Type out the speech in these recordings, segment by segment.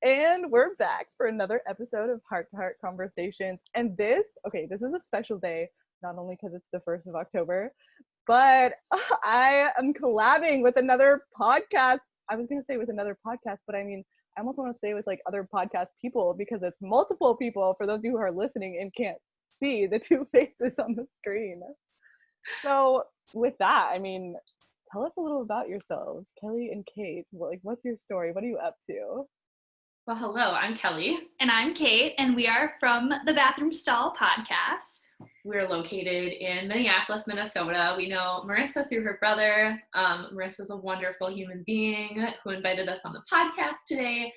And we're back for another episode of Heart to Heart Conversations. And this is a special day, not only because it's the 1st of October, but I am collabing with another podcast. I was going to say with another podcast, but I mean, I almost want to say with like other podcast people because it's multiple people for those of you who are listening and can't see the two faces on the screen. So with that, I mean, tell us a little about yourselves, Kelly and Kate. What's your story? What are you up to? Well, hello, I'm Kelly. And I'm Kate, and we are from the Bathroom Stall podcast. We're located in Minneapolis, Minnesota. We know Marissa through her brother. Marissa's a wonderful human being who invited us on the podcast today.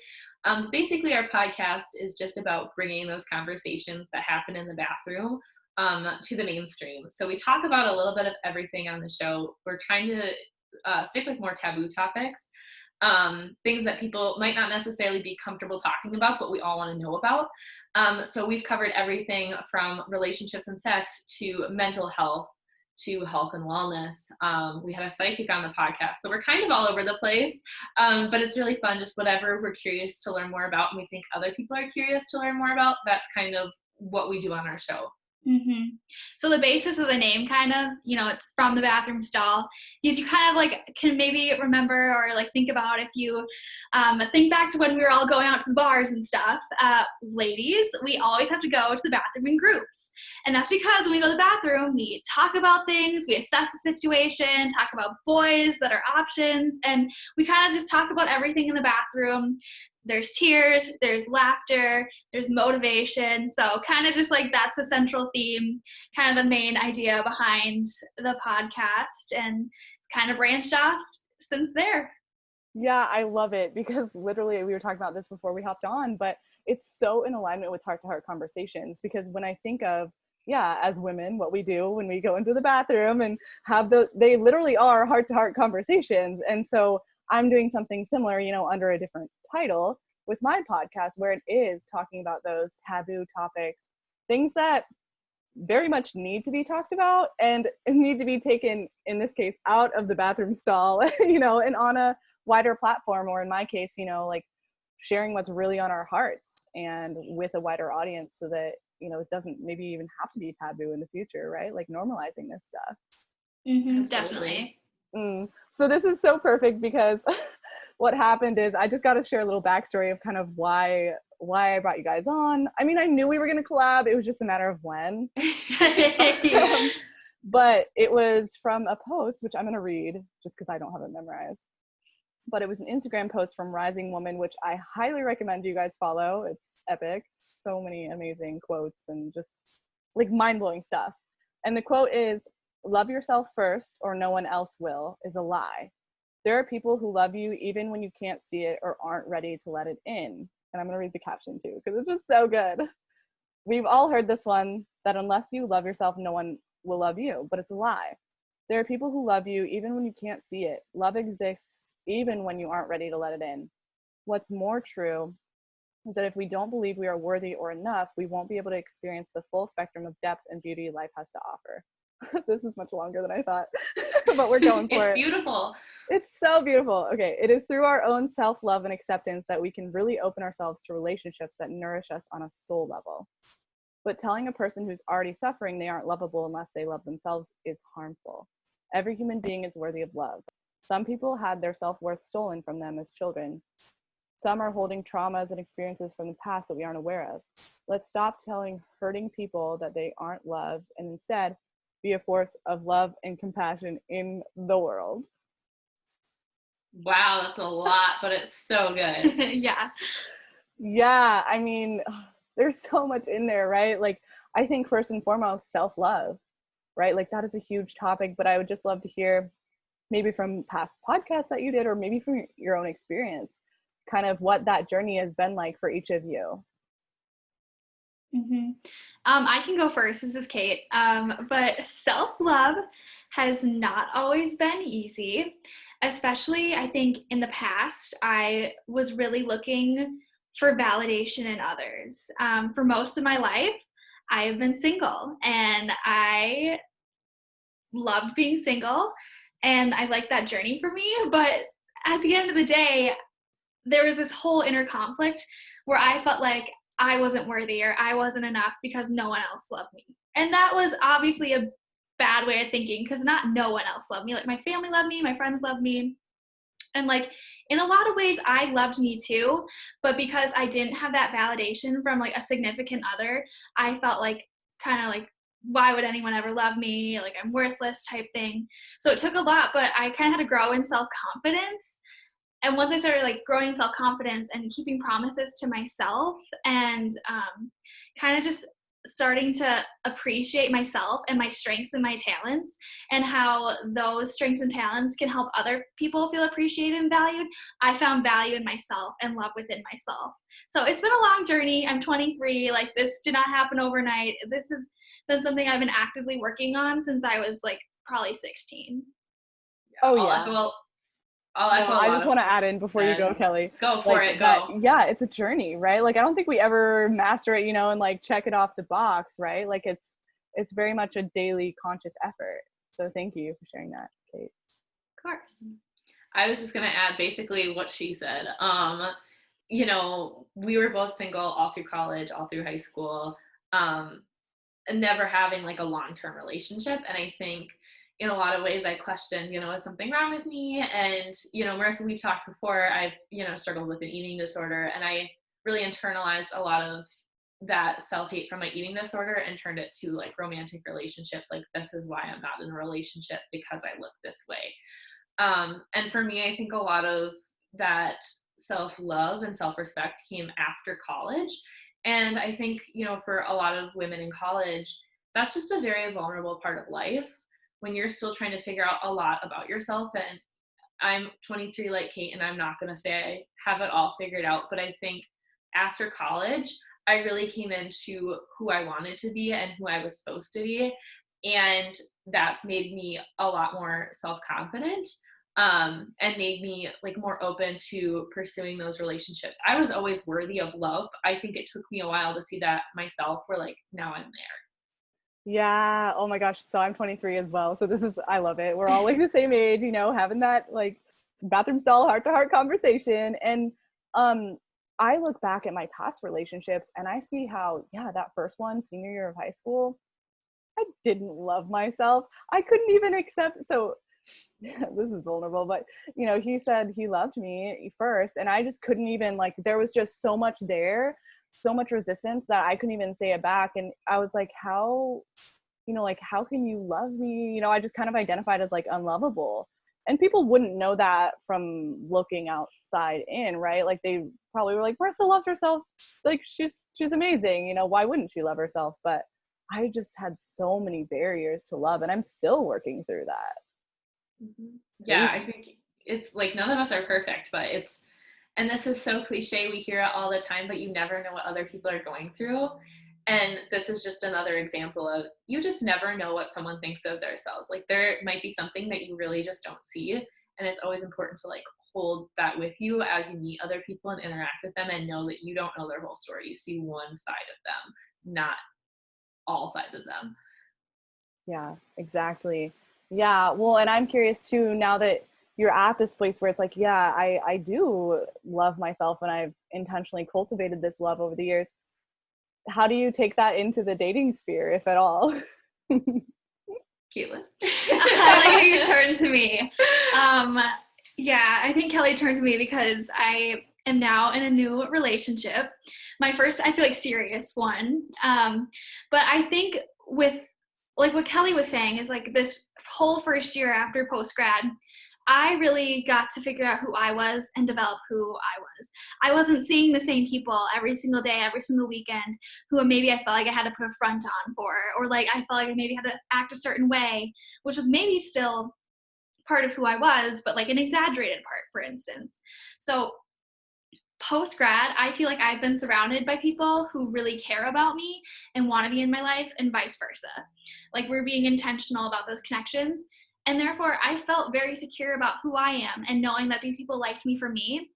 Basically, our podcast is just about bringing those conversations that happen in the bathroom to the mainstream. So we talk about a little bit of everything on the show. We're trying to stick with more taboo topics. Things that people might not necessarily be comfortable talking about, but we all want to know about. So we've covered everything from relationships and sex to mental health to health and wellness. We had a psychic on the podcast. So we're kind of all over the place, but it's really fun. Just whatever we're curious to learn more about and we think other people are curious to learn more about, that's kind of what we do on our show. Mm-hmm. So the basis of the name it's from the bathroom stall, because you kind of can maybe remember or think about if you think back to when we were all going out to the bars and stuff. Ladies, we always have to go to the bathroom in groups. And that's because when we go to the bathroom, we talk about things, we assess the situation, talk about boys that are options, and we kind of just talk about everything in the bathroom. There's tears, there's laughter, there's motivation. So kind of just that's the central theme, kind of the main idea behind the podcast, and kind of branched off since there. Yeah, I love it because literally we were talking about this before we hopped on, but it's so in alignment with heart-to-heart conversations because when I think of, as women, what we do when we go into the bathroom and they literally are heart-to-heart conversations. And so I'm doing something similar, under a different title with my podcast where it is talking about those taboo topics, things that very much need to be talked about and need to be taken, in this case, out of the bathroom stall, and on a wider platform, or in my case, sharing what's really on our hearts and with a wider audience so that, it doesn't maybe even have to be taboo in the future, right? Like normalizing this stuff. Mm-hmm, definitely. So this is so perfect because what happened is I just got to share a little backstory of kind of why I brought you guys on. I mean, I knew we were going to collab. It was just a matter of when. But it was from a post, which I'm going to read just because I don't have it memorized. But it was an Instagram post from Rising Woman, which I highly recommend you guys follow. It's epic. So many amazing quotes and just mind-blowing stuff. And the quote is, "Love yourself first or no one else will," is a lie. There are people who love you even when you can't see it or aren't ready to let it in. And I'm going to read the caption too, because it's just so good. We've all heard this one, that unless you love yourself, no one will love you, but it's a lie. There are people who love you even when you can't see it. Love exists even when you aren't ready to let it in. What's more true is that if we don't believe we are worthy or enough, we won't be able to experience the full spectrum of depth and beauty life has to offer. This is much longer than I thought, but we're going for it. It's beautiful. It's so beautiful. Okay, it is through our own self-love and acceptance that we can really open ourselves to relationships that nourish us on a soul level. But telling a person who's already suffering they aren't lovable unless they love themselves is harmful. Every human being is worthy of love. Some people had their self-worth stolen from them as children. Some are holding traumas and experiences from the past that we aren't aware of. Let's stop telling hurting people that they aren't loved and instead be a force of love and compassion in the world. Wow, that's a lot, but it's so good. Yeah, I mean, there's so much in there, right? I think first and foremost, self-love, right? That is a huge topic, but I would just love to hear maybe from past podcasts that you did, or maybe from your own experience, kind of what that journey has been like for each of you. Mm-hmm. I can go first. This is Kate. But self-love has not always been easy, especially I think in the past, I was really looking for validation in others. For most of my life, I have been single and I loved being single and I like that journey for me. But at the end of the day, there was this whole inner conflict where I felt like I wasn't worthy or I wasn't enough because no one else loved me. And that was obviously a bad way of thinking, because not no one else loved me. Like, my family loved me, my friends loved me. And like, in a lot of ways, I loved me too. But because I didn't have that validation from like a significant other, I felt like kind of like, why would anyone ever love me? Like, I'm worthless type thing. So it took a lot, but I kind of had to grow in self-confidence. And once I started like growing in self-confidence and keeping promises to myself, and kind of just starting to appreciate myself and my strengths and my talents, and how those strengths and talents can help other people feel appreciated and valued, I found value in myself and love within myself. So it's been a long journey. I'm 23. Like, this did not happen overnight. This has been something I've been actively working on since I was like probably 16. Oh, yeah. I just want to add in before you go, Kelly. Go for like, it. Go. Yeah, it's a journey, right? Like, I don't think we ever master it, and like check it off the box, right? Like, it's very much a daily conscious effort. So thank you for sharing that, Kate. Of course. I was just going to add basically what she said. We were both single all through college, all through high school, and never having like a long-term relationship. And I think in a lot of ways I questioned, is something wrong with me? And, Marissa, we've talked before, I've, struggled with an eating disorder, and I really internalized a lot of that self-hate from my eating disorder and turned it to like romantic relationships. Like, this is why I'm not in a relationship, because I look this way. And for me, I think a lot of that self-love and self-respect came after college. And I think, for a lot of women in college, that's just a very vulnerable part of life when you're still trying to figure out a lot about yourself. And I'm 23 like Kate, and I'm not going to say I have it all figured out, but I think after college, I really came into who I wanted to be and who I was supposed to be. And that's made me a lot more self-confident, and made me like more open to pursuing those relationships. I was always worthy of love. I think it took me a while to see that myself, where like, now I'm there. Yeah. Oh my gosh. So I'm 23 as well. So I love it. We're all like the same age, having that like bathroom stall heart-to-heart conversation. And I look back at my past relationships and I see how, that first one, senior year of high school, I didn't love myself. I couldn't even accept. So this is vulnerable, but he said he loved me first, and I just couldn't even, like, there was just so much there, so much resistance that I couldn't even say it back. And I was like, how can you love me? I just kind of identified as like unlovable, and people wouldn't know that from looking outside in, right? Like, they probably were like, Marissa loves herself, like she's amazing, why wouldn't she love herself? But I just had so many barriers to love, and I'm still working through that. Mm-hmm. Yeah, I think it's like, none of us are perfect, but and this is so cliche, we hear it all the time, but you never know what other people are going through. And this is just another example of, you just never know what someone thinks of themselves. Like, there might be something that you really just don't see. And it's always important to like hold that with you as you meet other people and interact with them, and know that you don't know their whole story. You see one side of them, not all sides of them. Yeah, exactly. Yeah. Well, and I'm curious too, now that you're at this place where it's like, I do love myself, and I've intentionally cultivated this love over the years. How do you take that into the dating sphere, if at all? Katelyn. I like how you turned to me. I think Kelly turned to me because I am now in a new relationship. My first, I feel like, serious one. But I think with like what Kelly was saying is like this whole first year after post-grad, I really got to figure out who I was and develop who I was. I wasn't seeing the same people every single day, every single weekend, who maybe I felt like I had to put a front on for, or like I felt like I maybe had to act a certain way, which was maybe still part of who I was, but like an exaggerated part, for instance. So post-grad, I feel like I've been surrounded by people who really care about me and want to be in my life, and vice versa. Like, we're being intentional about those connections. And therefore, I felt very secure about who I am, and knowing that these people liked me for me.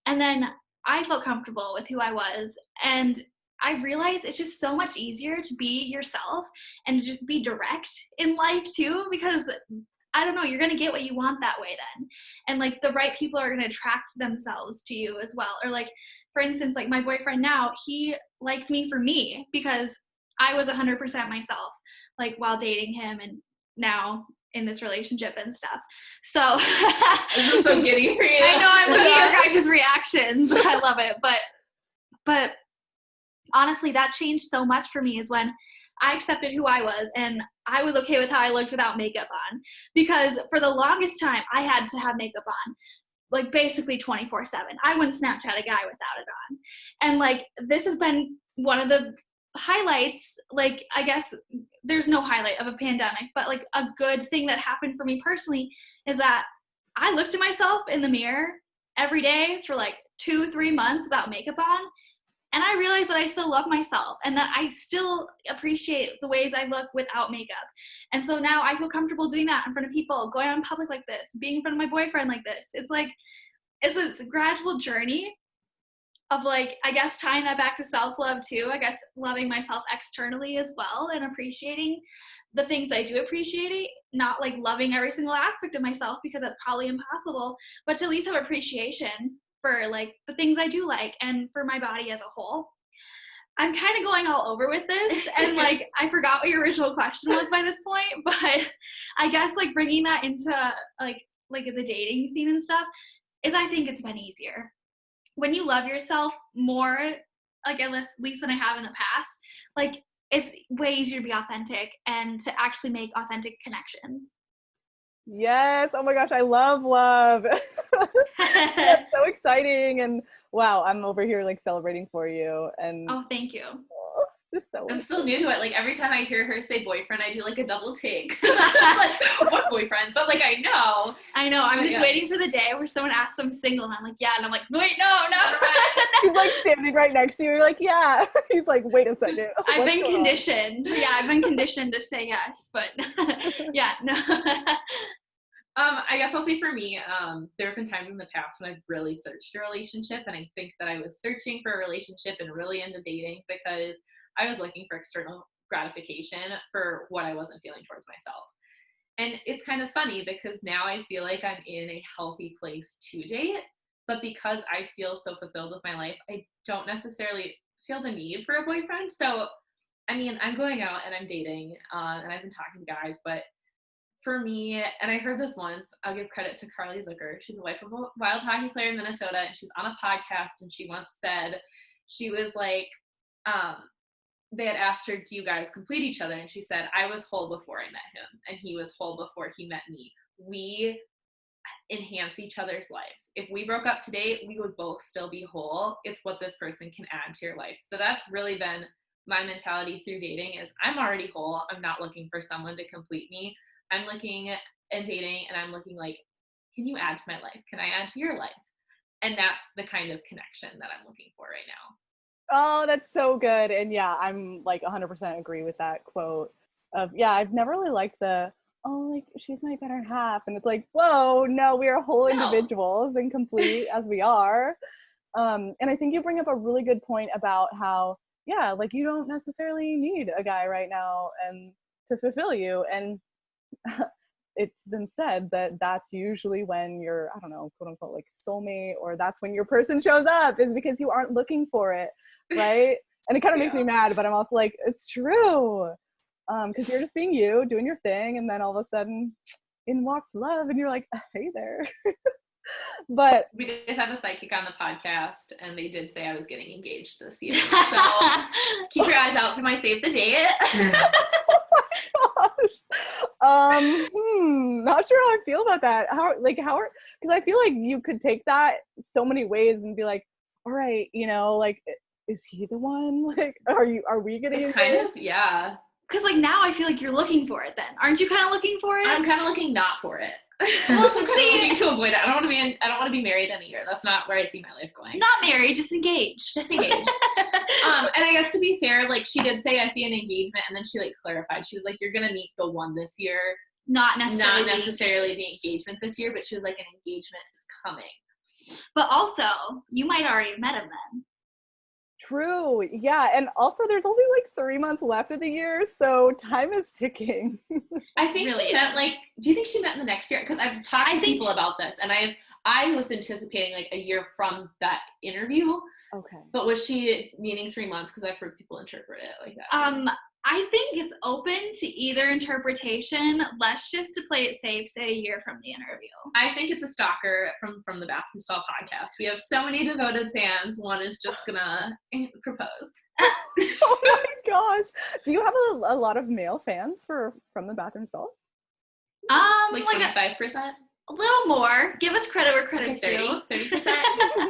And then I felt comfortable with who I was. And I realized it's just so much easier to be yourself and to just be direct in life too, because I don't know, you're going to get what you want that way then. And like the right people are going to attract themselves to you as well. Or like, for instance, like my boyfriend now, he likes me for me because I was 100% myself, like while dating him and now in this relationship and stuff. So this is so giddy for you. I know, I'm looking at your guys' reactions. I love it. But honestly, that changed so much for me is when I accepted who I was and I was okay with how I looked without makeup on, because for the longest time I had to have makeup on, like basically 24/7. I wouldn't Snapchat a guy without it on. And like, this has been one of the highlights, like, I guess there's no highlight of a pandemic, but like a good thing that happened for me personally is that I looked at myself in the mirror every day for like 2-3 months without makeup on. And I realized that I still love myself and that I still appreciate the ways I look without makeup. And so now I feel comfortable doing that in front of people, going out in public like this, being in front of my boyfriend like this. It's like, it's a gradual journey of like, I guess tying that back to self-love too. I guess loving myself externally as well and appreciating the things I do appreciate, not like loving every single aspect of myself because that's probably impossible, but to at least have appreciation for like the things I do like and for my body as a whole. I'm kind of going all over with this and like I forgot what your original question was by this point, but I guess like bringing that into like the dating scene and stuff is I think it's been easier. When you love yourself more, like at least than I have in the past, like it's way easier to be authentic and to actually make authentic connections. Yes. Oh my gosh, I love. That's so exciting. And wow, I'm over here like celebrating for you. And oh, thank you. Just so I'm still new to it. Like every time I hear her say boyfriend, I do like a double take. Like, what boyfriend? But like I know. I'm just waiting for the day where someone asks I'm single and I'm like, yeah, and I'm like, wait, no. He's like standing right next to you. You're like, yeah. He's like, wait a second. I've been conditioned. Yeah, I've been conditioned to say yes, but yeah, no. I guess I'll say for me, there have been times in the past when I've really searched a relationship, and I think that I was searching for a relationship and really into dating because I was looking for external gratification for what I wasn't feeling towards myself. And it's kind of funny because now I feel like I'm in a healthy place to date, but because I feel so fulfilled with my life, I don't necessarily feel the need for a boyfriend. So, I mean, I'm going out and I'm dating, and I've been talking to guys, but for me, and I heard this once, I'll give credit to Carly Zucker. She's a wife of a wild hockey player in Minnesota, and she's on a podcast, and she once said, she was like, they had asked her, do you guys complete each other? And she said, I was whole before I met him, and he was whole before he met me. We enhance each other's lives. If we broke up today, we would both still be whole. It's what this person can add to your life. So that's really been my mentality through dating is I'm already whole. I'm not looking for someone to complete me. I'm looking and dating and I'm looking like, can you add to my life? Can I add to your life? And that's the kind of connection that I'm looking for right now. Oh, that's so good. And yeah, I'm like 100% agree with that quote of, yeah, I've never really liked the, oh, like she's my better half. And it's like, whoa, no, we are whole individuals and complete as we are. And I think you bring up a really good point about how, yeah, like you don't necessarily need a guy right now and to fulfill you. And it's been said that that's usually when your, I don't know, quote unquote, like soulmate, or that's when your person shows up is because you aren't looking for it, right? And it kind of makes me mad, but I'm also like, it's true. Because you're just being you, doing your thing, and then all of a sudden in walks love, and you're like, hey there. But we did have a psychic on the podcast, and they did say I was getting engaged this year. So keep your eyes out for my save the date. Not sure how I feel about that. Because I feel like you could take that so many ways and be like, all right, you know, like, is he the one? Like, are we getting it's kind of, yeah. Because like now I feel like you're looking for it then. Aren't you kind of looking for it? I'm kind of looking not for it. I'm looking to avoid it. I don't want to be married in a year. That's not where I see my life going. Not married, just engaged. Just engaged. And I guess to be fair, like she did say I see an engagement, and then she like clarified. She was like, you're gonna meet the one this year. Not necessarily the engagement this year, but she was like, an engagement is coming. But also, you might already have met him then. True. Yeah. And also there's only like 3 months left of the year, so time is ticking. I think Really she meant like, do you think she meant in the next year? Because I've talked to people about this, and I was anticipating like a year from that interview. Okay. But was she meaning 3 months? Because I've heard people interpret it like that. I think it's open to either interpretation. Let's just to play it safe, say a year from the interview. I think it's a stalker from the Bathroom Stall podcast. We have so many devoted fans. One is just gonna propose. Oh my gosh. Do you have a lot of male fans from the Bathroom Stalls? Like 25%? A little more. Give us credit where credit's due. 30%?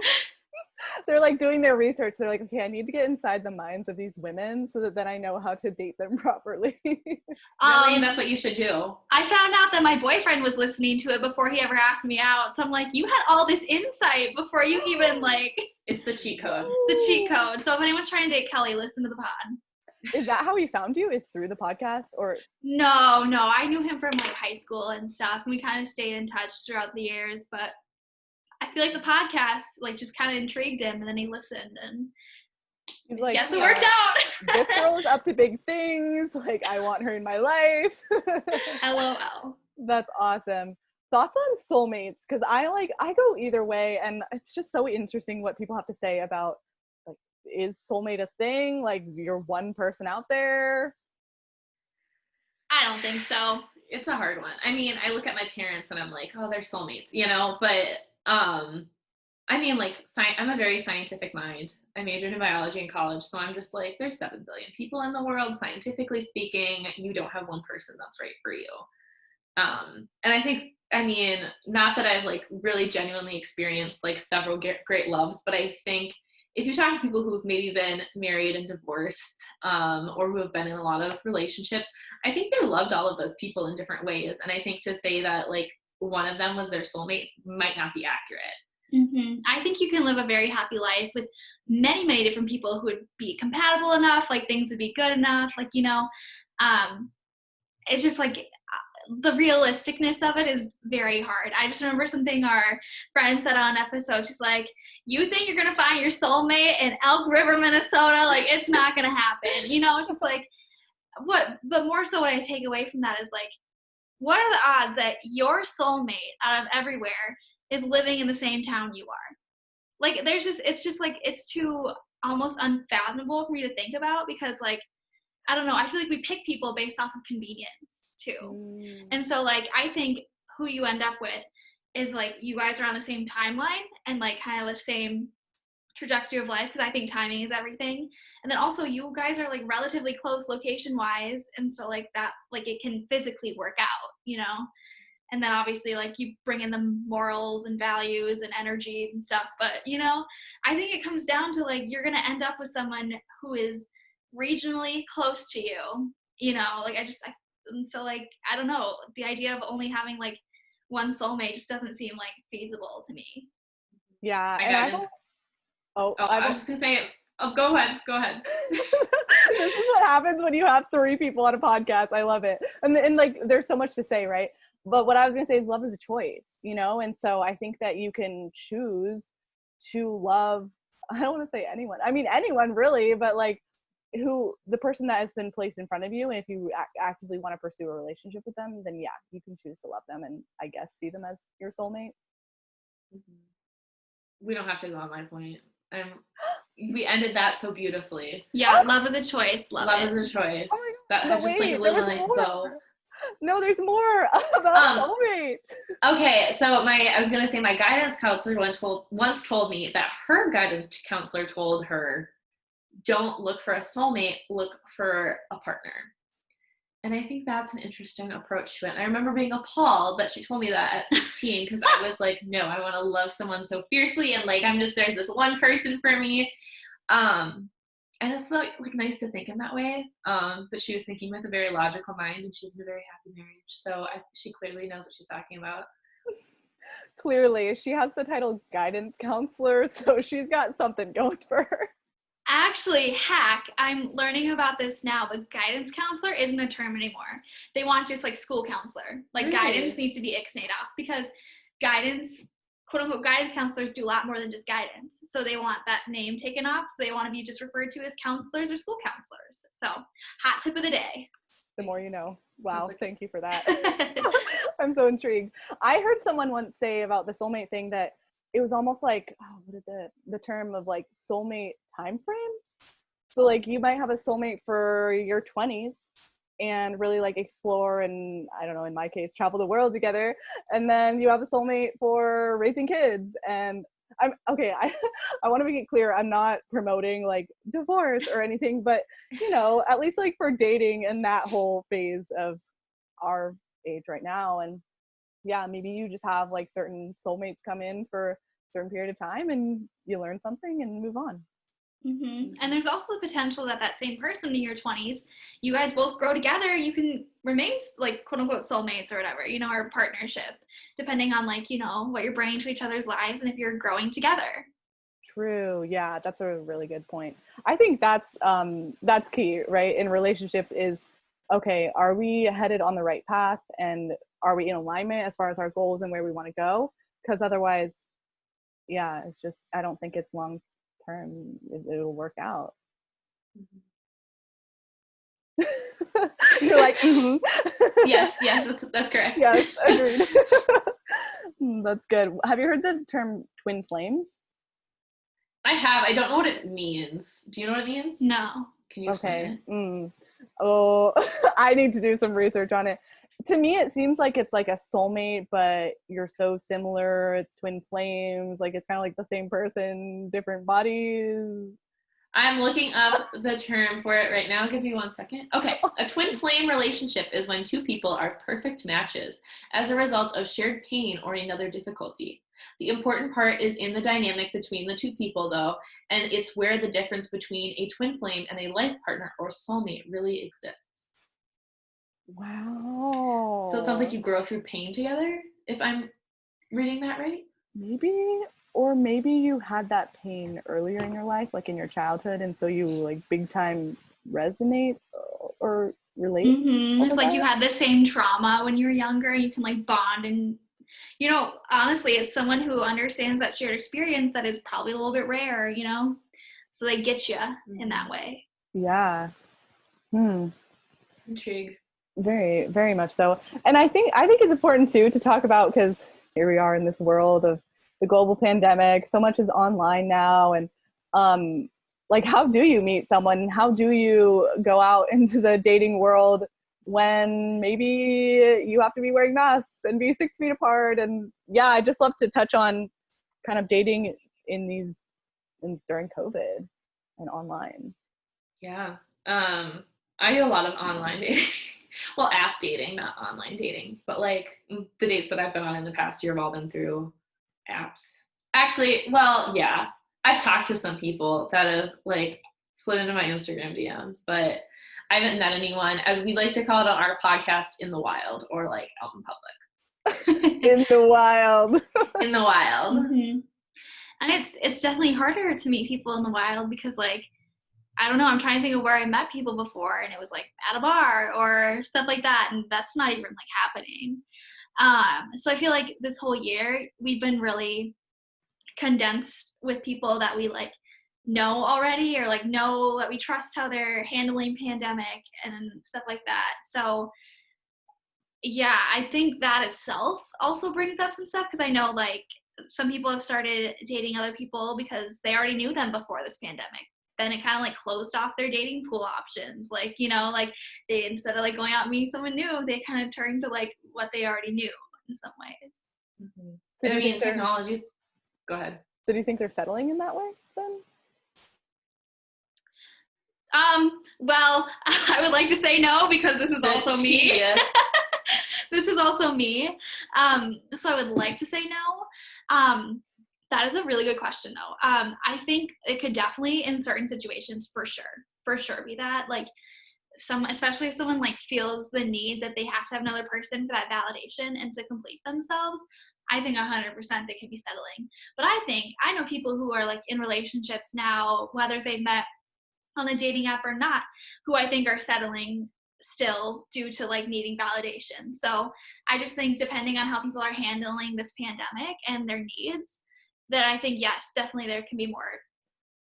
They're like doing their research. They're like, okay, I need to get inside the minds of these women so that then I know how to date them properly. Really? That's what you should do. I found out that my boyfriend was listening to it before he ever asked me out. So I'm like, you had all this insight before you even like. It's the cheat code. The cheat code. So if anyone's trying to date Kelly, listen to the pod. Is that how he found you? Is through the podcast or? No. I knew him from like high school and stuff. And we kind of stayed in touch throughout the years, but I feel like the podcast like just kind of intrigued him, and then he listened and he's like, guess it worked out. This girl is up to big things. Like, I want her in my life. LOL. That's awesome. Thoughts on soulmates? Because I go either way, and it's just so interesting what people have to say about like, is soulmate a thing? Like, you're one person out there? I don't think so. It's a hard one. I mean, I look at my parents and I'm like, oh, they're soulmates, you know, but I mean, like, I'm a very scientific mind. I majored in biology in college, so I'm just like, there's 7 billion people in the world, scientifically speaking. You don't have one person that's right for you. And I think, I mean, not that I've, like, really genuinely experienced, like, several great loves, but I think if you talk to people who've maybe been married and divorced, or who have been in a lot of relationships, I think they loved all of those people in different ways. And I think to say that, like, one of them was their soulmate might not be accurate. Mm-hmm. I think you can live a very happy life with many, many different people who would be compatible enough, like things would be good enough, like, you know, it's just like the realisticness of it is very hard. I just remember something our friend said on an episode. She's like, you think you're going to find your soulmate in Elk River, Minnesota? Like, it's not going to happen. You know, it's just like, but more so what I take away from that is like, what are the odds that your soulmate out of everywhere is living in the same town you are? Like, it's just like, it's too almost unfathomable for me to think about because, like, I don't know, I feel like we pick people based off of convenience too. And so, like, I think who you end up with is, like, you guys are on the same timeline and, like, kind of the same trajectory of life because I think timing is everything. And then also you guys are, like, relatively close location-wise, and so, like, that, like, it can physically work out, you know? And then obviously, like, you bring in the morals and values and energies and stuff. But, you know, I think it comes down to, like, you're going to end up with someone who is regionally close to you, you know? Like, and so, like, I don't know. The idea of only having, like, one soulmate just doesn't seem, like, feasible to me. Yeah. I was just going to say, go ahead. This is what happens when you have 3 people on a podcast. I love it. And like, there's so much to say, right? But what I was going to say is love is a choice, you know? And so I think that you can choose to love, I don't want to say anyone. I mean, anyone really, but like the person that has been placed in front of you. And if you actively want to pursue a relationship with them, then yeah, you can choose to love them and I guess see them as your soulmate. We don't have to go on my point. We ended that so beautifully. Yeah, love is a choice. Love is a choice. Oh that had just like a little nice bow. No, there's more about soulmates. Okay, so I was gonna say my guidance counselor once told me that her guidance counselor told her, don't look for a soulmate, look for a partner. And I think that's an interesting approach to it. And I remember being appalled that she told me that at 16 because I was like, no, I want to love someone so fiercely and like there's this one person for me. And it's like nice to think in that way. But she was thinking with a very logical mind and she's in a very happy marriage. So she clearly knows what she's talking about. Clearly. She has the title guidance counselor, so she's got something going for her. Actually, I'm learning about this now, but guidance counselor isn't a term anymore. They want just like school counselor. Like really? Guidance needs to be ixnayed off because guidance quote unquote guidance counselors do a lot more than just guidance. So they want that name taken off. So they want to be just referred to as counselors or school counselors. So hot tip of the day. The more you know. Wow, okay. thank you for that. I'm so intrigued. I heard someone once say about the soulmate thing that it was almost like, what is the term of like soulmate time frames? So like you might have a soulmate for your 20s and really like explore and, I don't know, in my case, travel the world together. And then you have a soulmate for raising kids. And I want to make it clear, I'm not promoting like divorce or anything, but you know, at least like for dating and that whole phase of our age right now. And yeah, maybe you just have like certain soulmates come in for a certain period of time and you learn something and move on. Mm-hmm. And there's also the potential that that same person in your 20s, you guys both grow together, you can remain like quote unquote soulmates or whatever, you know, or partnership, depending on like, you know, what you're bringing to each other's lives and if you're growing together. True. Yeah, that's a really good point. I think that's key, right? In relationships is, okay, are we headed on the right path and are we in alignment as far as our goals and where we want to go? Because otherwise, yeah, it's just, I don't think it's long term. It'll work out. You're like, mm-hmm. Yes, that's correct. Yes, agreed. That's good. Have you heard the term twin flames? I have. I don't know what it means. Do you know what it means? No. Can you explain it? Oh, I need to do some research on it. To me, it seems like it's like a soulmate, but you're so similar. It's twin flames. Like it's kind of like the same person, different bodies. I'm looking up the term for it right now. Give me 1 second. Okay. A twin flame relationship is when two people are perfect matches as a result of shared pain or another difficulty. The important part is in the dynamic between the two people, though, and it's where the difference between a twin flame and a life partner or soulmate really exists. Wow. So it sounds like you grow through pain together, if I'm reading that right? Maybe, or maybe you had that pain earlier in your life, like in your childhood, and so you like big time resonate or relate. Mm-hmm. It's like you had the same trauma when you were younger. You can like bond and, you know, honestly, it's someone who understands that shared experience that is probably a little bit rare, you know, so they get you in that way. Yeah. Intrigue. Very, very much so. And I think it's important too to talk about, because here we are in this world of the global pandemic. So much is online now, and like, how do you meet someone? How do you go out into the dating world when maybe you have to be wearing masks and be 6 feet apart? And yeah, I just love to touch on kind of dating during COVID and online. Yeah. I do a lot of online dating. Well, app dating, not online dating, but like the dates that I've been on in the past year have all been through apps. Actually, well, yeah, I've talked to some people that have like slid into my Instagram DMs, but I haven't met anyone, as we like to call it on our podcast, in the wild or like out in public. In the wild. In the wild. Mm-hmm. And it's definitely harder to meet people in the wild because like, I don't know, I'm trying to think of where I met people before and it was like at a bar or stuff like that. And that's not even like happening. So I feel like this whole year we've been really condensed with people that we like know already or like know that we trust how they're handling pandemic and stuff like that. So yeah, I think that itself also brings up some stuff because I know like some people have started dating other people because they already knew them before this pandemic. Then it kind of like closed off their dating pool options. Like, you know, like they, instead of like going out and meeting someone new, they kind of turned to like what they already knew in some ways. Mm-hmm. So I mean, technologies, go ahead. So do you think they're settling in that way then? Well, I would like to say no because this is also me. This is also me. So I would like to say no. That is a really good question, though. I think it could definitely, in certain situations, for sure be that. Like, especially if someone like feels the need that they have to have another person for that validation and to complete themselves. I think 100% they could be settling. But I know people who are like in relationships now, whether they met on a dating app or not, who I think are settling still due to like needing validation. So I just think depending on how people are handling this pandemic and their needs, that I think, yes, definitely there can be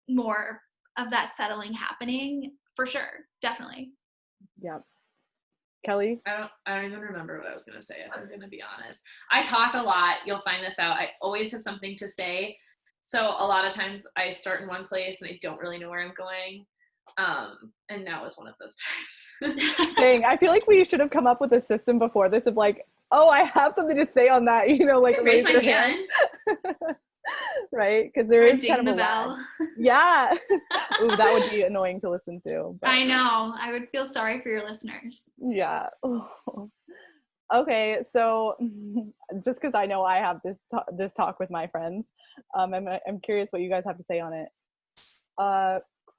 more of that settling happening for sure. Definitely. Yep. Kelly? I don't even remember what I was going to say, if I'm going to be honest. I talk a lot. You'll find this out. I always have something to say. So a lot of times I start in one place and I don't really know where I'm going. And now is one of those times. Dang, I feel like we should have come up with a system before this of like, oh, I have something to say on that, you know, like raise my your hand. Right? Because there is ding kind of the a bell. lag. Yeah. Ooh, that would be annoying to listen to. But I know. I would feel sorry for your listeners. yeah. Okay, so just because I know I have this talk with my friends, I'm curious what you guys have to say on it.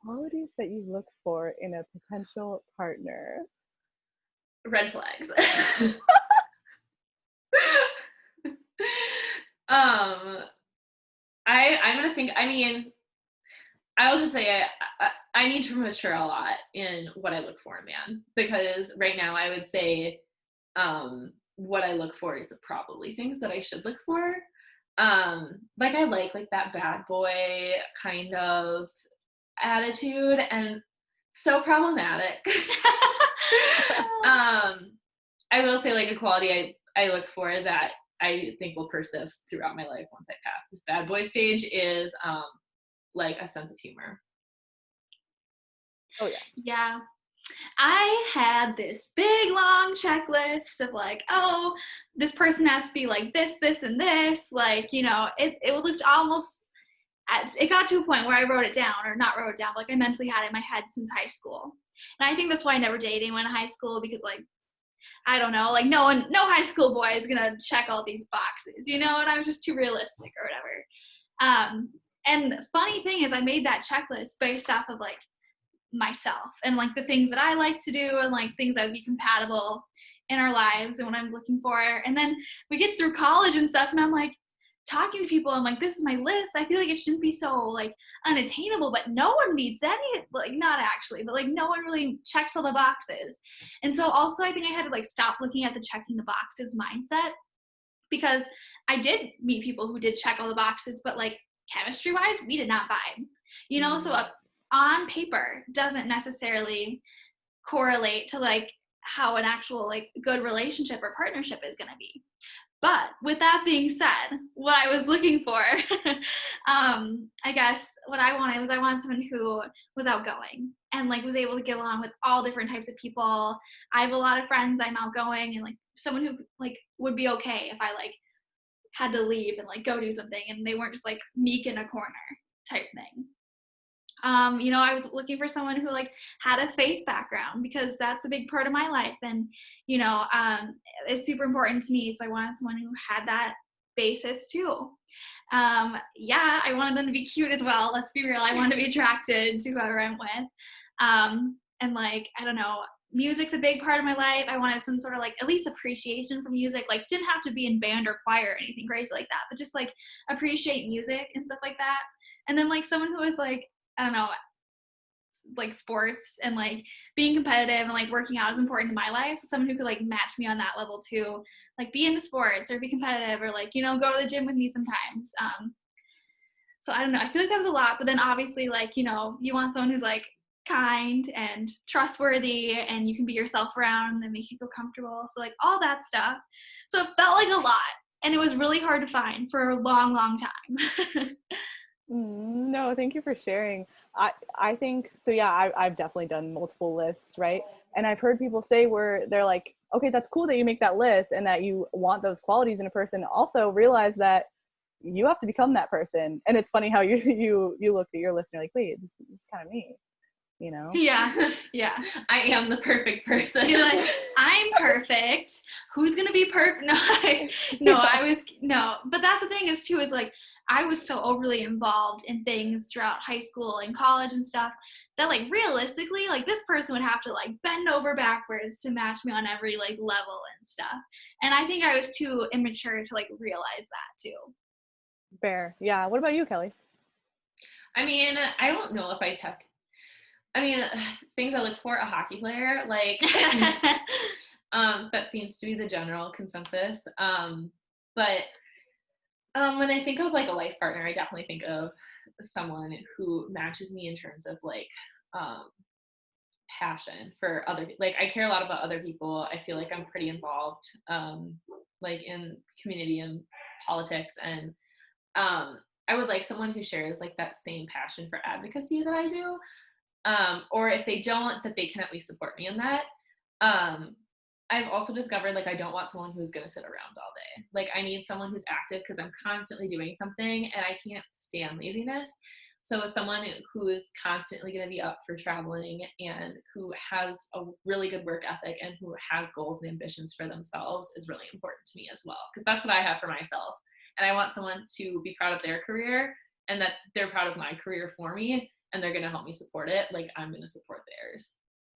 Qualities that you look for in a potential partner. Red flags. I'm gonna think. I mean, I'll just say I need to mature a lot in what I look for in a man, because right now I would say what I look for is probably things that I should look for. Like I like that bad boy kind of attitude, and so problematic. I will say like a quality I look for that I think will persist throughout my life once I pass this bad boy stage is like a sense of humor. Oh yeah. Yeah. I had this big long checklist of like, oh, this person has to be like this, and this. Like, you know, it looked almost, it got to a point where I wrote it down, or not wrote it down, but like I mentally had it in my head since high school. And I think that's why I never dated anyone in high school, because like, I don't know, like no high school boy is gonna check all these boxes, you know, and I was just too realistic or whatever. And the funny thing is I made that checklist based off of like myself and like the things that I like to do and like things that would be compatible in our lives and what I'm looking for. And then we get through college and stuff, and I'm like talking to people, I'm like, this is my list. I feel like it shouldn't be so like unattainable, but no one meets any, like not actually, but like no one really checks all the boxes. And so also I think I had to like stop looking at the checking the boxes mindset, because I did meet people who did check all the boxes, but like chemistry wise, we did not vibe, you know? So on paper doesn't necessarily correlate to like how an actual like good relationship or partnership is going to be. But with that being said, what I was looking for, I guess what I wanted someone who was outgoing and like was able to get along with all different types of people. I have a lot of friends, I'm outgoing, and like someone who like would be okay if I like had to leave and like go do something and they weren't just like meek in a corner type thing. You know, I was looking for someone who like had a faith background, because that's a big part of my life, and you know, it's super important to me. So I wanted someone who had that basis too. Yeah, I wanted them to be cute as well. Let's be real. I wanted to be attracted to whoever I'm with. And like, I don't know, music's a big part of my life. I wanted some sort of like at least appreciation for music. Like didn't have to be in band or choir or anything crazy like that, but just like appreciate music and stuff like that. And then like someone who was like, I don't know, like sports and like being competitive and like working out is important in my life. So someone who could like match me on that level too, like be into sports or be competitive or like, you know, go to the gym with me sometimes. So I don't know, I feel like that was a lot, but then obviously like, you know, you want someone who's like kind and trustworthy and you can be yourself around and make you feel comfortable. So like all that stuff. So it felt like a lot, and it was really hard to find for a long, long time. No, thank you for sharing. I think so. Yeah, I've definitely done multiple lists, right? And I've heard people say where they're like, okay, that's cool that you make that list and that you want those qualities in a person. Also realize that you have to become that person. And it's funny how you look at your list and you're like, wait, this is kind of me, you know? Yeah. I am the perfect person. You're like, I'm perfect. Who's gonna be perfect? No, but that's the thing is too, is like I was so overly involved in things throughout high school and college and stuff that like realistically, like this person would have to like bend over backwards to match me on every like level and stuff. And I think I was too immature to like realize that too. Fair. Yeah. What about you, Kelly? I mean, I don't know if I I mean, things I look for, a hockey player, like, that seems to be the general consensus. But when I think of like a life partner, I definitely think of someone who matches me in terms of like passion for other, like I care a lot about other people. I feel like I'm pretty involved like in community and politics, and I would like someone who shares like that same passion for advocacy that I do. Or if they don't, that they can at least support me in that. I've also discovered like I don't want someone who's going to sit around all day. Like I need someone who's active because I'm constantly doing something and I can't stand laziness. So someone who is constantly going to be up for traveling and who has a really good work ethic and who has goals and ambitions for themselves is really important to me as well, because that's what I have for myself. And I want someone to be proud of their career and that they're proud of my career for me and they're going to help me support it like I'm going to support theirs.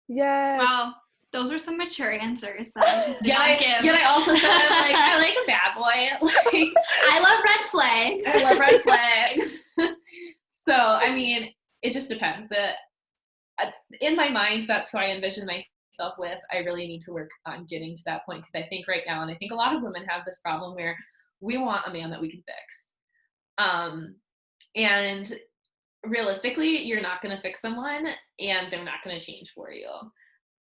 Yes. Wow. Those are some mature answers that I just did not give. Yeah, I also said I like a bad boy. Like, I love red flags. I love red flags. So, I mean, it just depends. In my mind, that's who I envision myself with. I really need to work on getting to that point because I think right now, and I think a lot of women have this problem where we want a man that we can fix. And realistically, you're not going to fix someone and they're not going to change for you.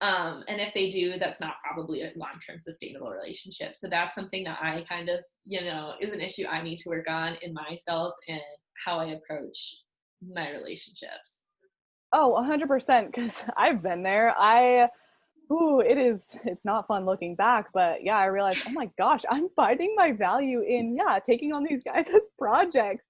And if they do, that's not probably a long-term sustainable relationship. So that's something that I kind of, is an issue I need to work on in myself and how I approach my relationships. Oh, 100%, because I've been there. It's not fun looking back, but yeah, I realized, oh my gosh, I'm finding my value in, taking on these guys as projects.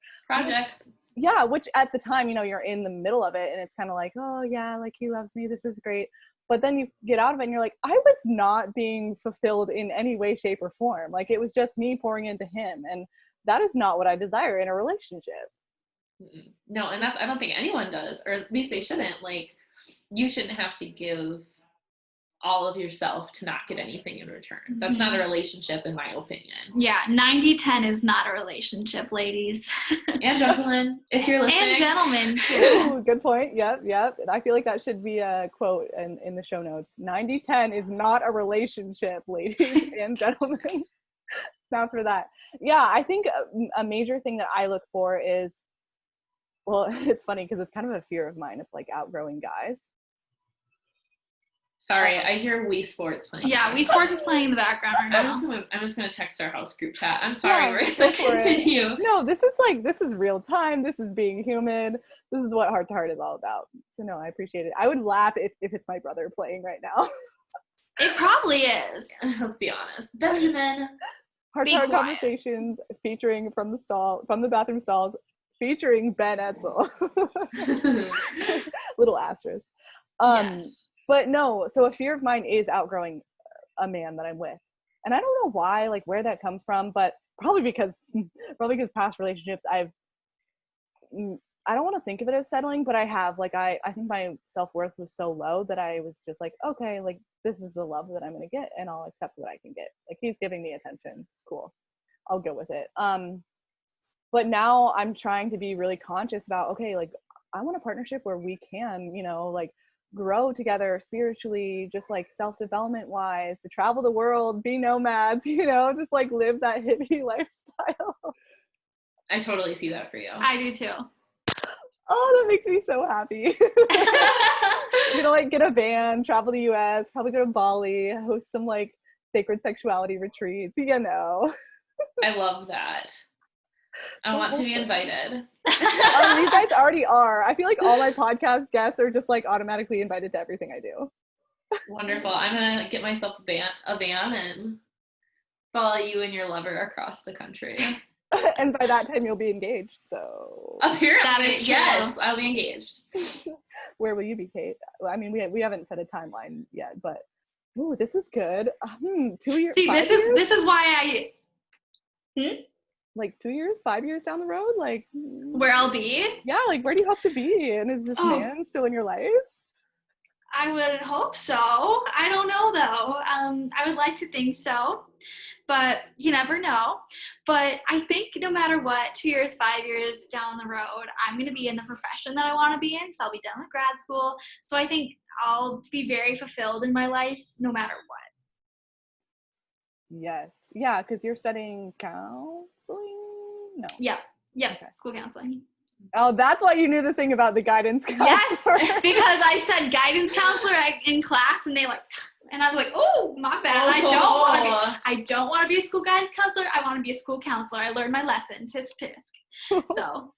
Which at the time, you're in the middle of it and it's kind of like, oh yeah, like he loves me, this is great. But then you get out of it and you're like, I was not being fulfilled in any way, shape, or form. Like it was just me pouring into him. And that is not what I desire in a relationship. No, and I don't think anyone does, or at least they shouldn't. Like, you shouldn't have to give all of yourself to not get anything in return. That's not a relationship, in my opinion. Yeah, 90-10 is not a relationship, ladies. And gentlemen, if you're listening. And gentlemen, too. Ooh, good point. Yep. And I feel like that should be a quote in the show notes. 90-10 is not a relationship, ladies and gentlemen. Not for that. Yeah, I think a major thing that I look for is, well, it's funny because it's kind of a fear of mine of like outgrowing guys. Sorry, I hear Wii Sports playing. Yeah, Wii Sports is playing in the background right now. I'm just gonna text our house group chat. I'm sorry, Marissa. Continue. No, this is real time. This is being human. This is what Heart to Heart is all about. So no, I appreciate it. I would laugh if it's my brother playing right now. It probably is. Let's be honest, Benjamin. Heart to Heart conversations featuring from the bathroom stalls, featuring Ben Etzel. Little asterisk. Yes. But no, so a fear of mine is outgrowing a man that I'm with. And I don't know why, like where that comes from, but probably because past relationships I don't want to think of it as settling, but I have, like, I think my self-worth was so low that I was just like, okay, like this is the love that I'm going to get and I'll accept what I can get. Like he's giving me attention. Cool. I'll go with it. But now I'm trying to be really conscious about, okay, like I want a partnership where we can, like grow together spiritually, just like self-development wise, to travel the world, be nomads, just like live that hippie lifestyle. I totally see that for you. I do too. Oh, that makes me so happy. I'm gonna like get a van, travel the US, probably go to Bali, host some like sacred sexuality retreats, I love that. I want to be invited. You guys already are. I feel like all my podcast guests are just like automatically invited to everything I do. Wonderful. I'm gonna get myself a van and follow you and your lover across the country. And by that time you'll be engaged, so apparently, that is true. Yes, I'll be engaged. Where will you be, Kate? I mean, we haven't set a timeline yet, but ooh, this is good. 2 years. See, this is why like 2 years, 5 years down the road, like where I'll be. Yeah, like where do you hope to be? And is this man still in your life? I would hope so. I don't know though. I would like to think so, but you never know. But I think no matter what, 2 years, 5 years down the road, I'm going to be in the profession that I want to be in. So I'll be done with grad school. So I think I'll be very fulfilled in my life no matter what. Yes. Yeah, because you're studying counseling? No. Yep. Okay. School counseling. Oh, that's why you knew the thing about the guidance counselor. Yes, because I said guidance counselor in class, and and I was like, oh, my bad. I don't want to be a school guidance counselor. I want to be a school counselor. I learned my lesson. Tisk tisk. So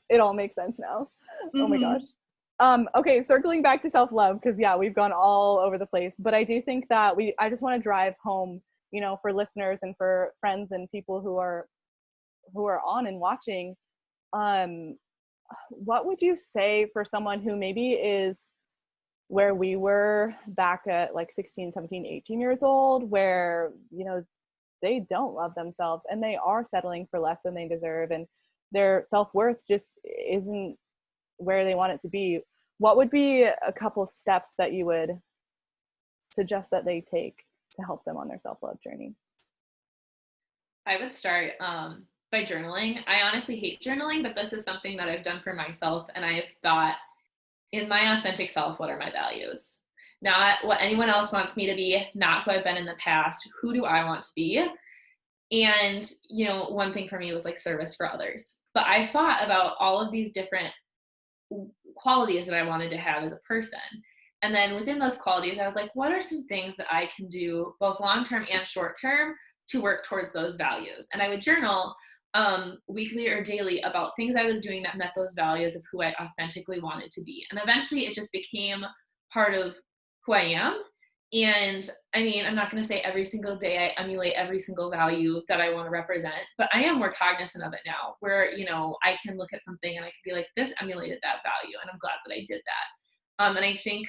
it all makes sense now. Mm-hmm. Oh my gosh. Okay, circling back to self-love, because yeah, we've gone all over the place, but I do think that I just want to drive home, you know, for listeners and for friends and people who are on and watching, what would you say for someone who maybe is where we were back at like 16, 17, 18 years old, where, you know, they don't love themselves and they are settling for less than they deserve and their self-worth just isn't where they want it to be? What would be a couple steps that you would suggest that they take to help them on their self-love journey? I would start by journaling. I honestly hate journaling, but this is something that I've done for myself, and I've thought, in my authentic self, what are my values? Not what anyone else wants me to be, not who I've been in the past. Who do I want to be? And, you know, one thing for me was like service for others. But I thought about all of these different qualities that I wanted to have as a person. And then within those qualities, I was like, what are some things that I can do both long-term and short-term to work towards those values? And I would journal weekly or daily about things I was doing that met those values of who I authentically wanted to be. And eventually it just became part of who I am. And I mean, I'm not going to say every single day I emulate every single value that I want to represent, but I am more cognizant of it now, where, you know, I can look at something and I can be like, this emulated that value, and I'm glad that I did that. And I think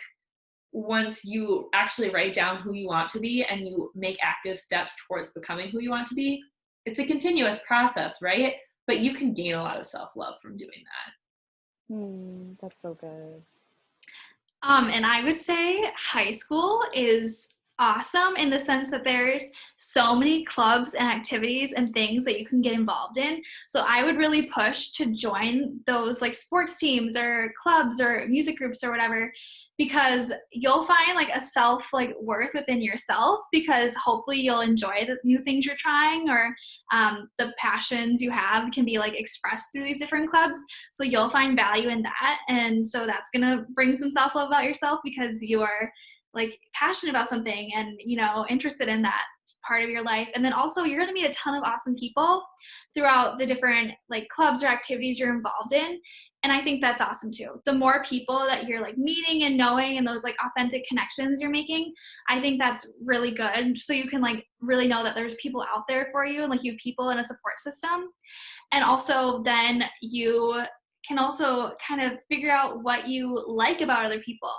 once you actually write down who you want to be and you make active steps towards becoming who you want to be, it's a continuous process, right? But you can gain a lot of self-love from doing that. That's so good. And I would say high school is awesome in the sense that there's so many clubs and activities and things that you can get involved in. So I would really push to join those like sports teams or clubs or music groups or whatever, because you'll find like a self like worth within yourself, because hopefully you'll enjoy the new things you're trying, or the passions you have can be like expressed through these different clubs. So you'll find value in that. And so that's going to bring some self-love about yourself, because you are like passionate about something and, you know, interested in that part of your life. And then also you're going to meet a ton of awesome people throughout the different like clubs or activities you're involved in. And I think that's awesome too. The more people that you're like meeting and knowing and those like authentic connections you're making, I think that's really good. So you can like really know that there's people out there for you and like you have people in a support system. And also then you can also kind of figure out what you like about other people,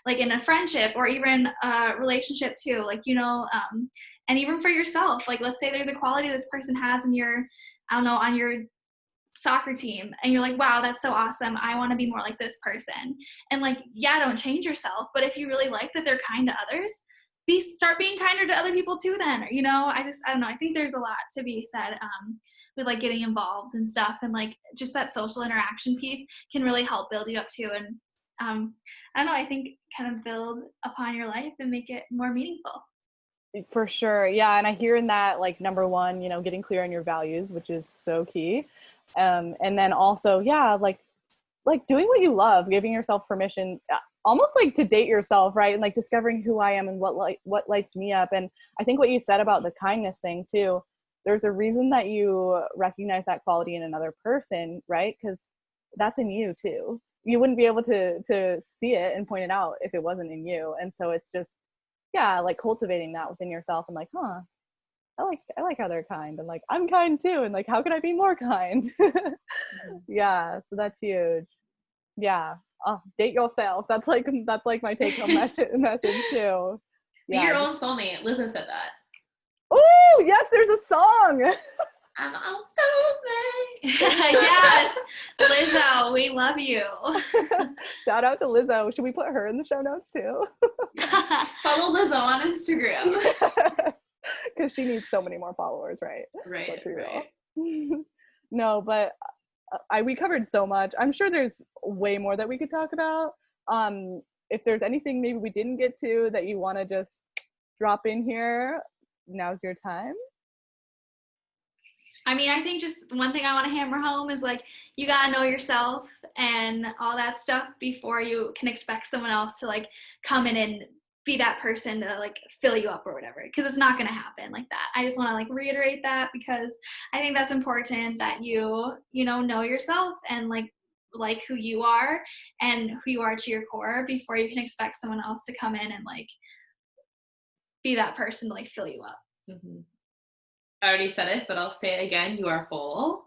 like in a friendship or even a relationship too, like, you know, and even for yourself, like, let's say there's a quality this person has in your, I don't know, on your soccer team, and you're like, wow, that's so awesome. I want to be more like this person. And like, yeah, don't change yourself. But if you really like that they're kind to others, start being kinder to other people too then, you know, I don't know. I think there's a lot to be said with like getting involved and stuff, and like just that social interaction piece can really help build you up too. And I don't know, I think kind of build upon your life and make it more meaningful. For sure. Yeah. And I hear in that, like, number one, you know, getting clear on your values, which is so key. And then also, yeah, like doing what you love, giving yourself permission, almost like to date yourself, right? And like discovering who I am and what lights me up. And I think what you said about the kindness thing too, there's a reason that you recognize that quality in another person, right? Because that's in you too. You wouldn't be able to see it and point it out if it wasn't in you. And so it's just, yeah, like cultivating that within yourself and like, I like how they're kind, and like I'm kind too, and like how can I be more kind? Yeah, so that's huge. Yeah, date yourself. That's like my take home message too. Be your own soulmate. Lizzo said that. Oh yes, there's a song. I'm on Soulmates. Yes, Lizzo, we love you. Shout out to Lizzo. Should we put her in the show notes too? Follow Lizzo on Instagram. Because she needs so many more followers, right? Right, Let's be real. right. No, but we covered so much. I'm sure there's way more that we could talk about. If there's anything maybe we didn't get to that you want to just drop in here, now's your time. I mean, I think just one thing I want to hammer home is like, you got to know yourself and all that stuff before you can expect someone else to like come in and be that person to like fill you up or whatever, because it's not going to happen like that. I just want to like reiterate that, because I think that's important that you know yourself and like who you are and who you are to your core before you can expect someone else to come in and like be that person to like fill you up. Mm-hmm. I already said it, but I'll say it again. You are whole,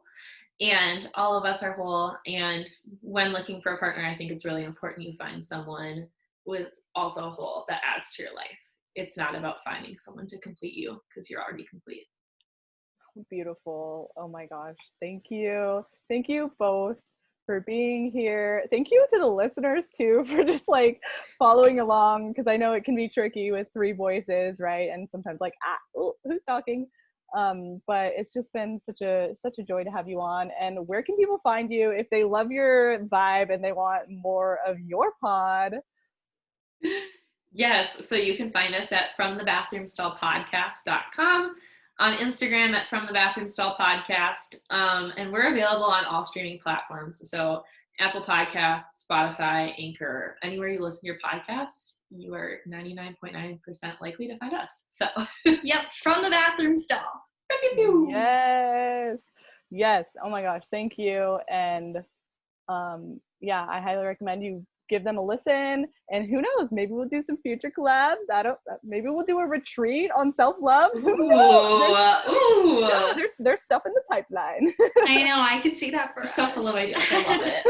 and all of us are whole. And when looking for a partner, I think it's really important you find someone who is also whole that adds to your life. It's not about finding someone to complete you, because you're already complete. Beautiful. Oh my gosh. Thank you. Thank you both for being here. Thank you to the listeners too for just like following along, because I know it can be tricky with 3 voices, right? And sometimes like, who's talking? But it's just been such a joy to have you on. And where can people find you if they love your vibe and they want more of your pod? Yes, so you can find us at fromthebathroomstallpodcast.com, on Instagram at fromthebathroomstallpodcast, and we're available on all streaming platforms. So Apple Podcasts, Spotify, Anchor, anywhere you listen to your podcasts, you are 99.9% likely to find us. So Yep, From the Bathroom Stall. Yes. Oh my gosh, thank you. And yeah, I highly recommend you give them a listen. And who knows, maybe we'll do some future collabs. Maybe we'll do a retreat on self-love. There's stuff in the pipeline. I know, I could see that for so full of ideas. I love it.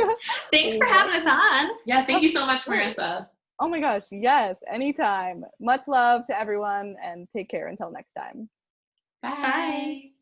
Thanks for having us on. Yes, thank you so much, Marissa. Oh my gosh, yes, anytime. Much love to everyone, and take care until next time. Bye.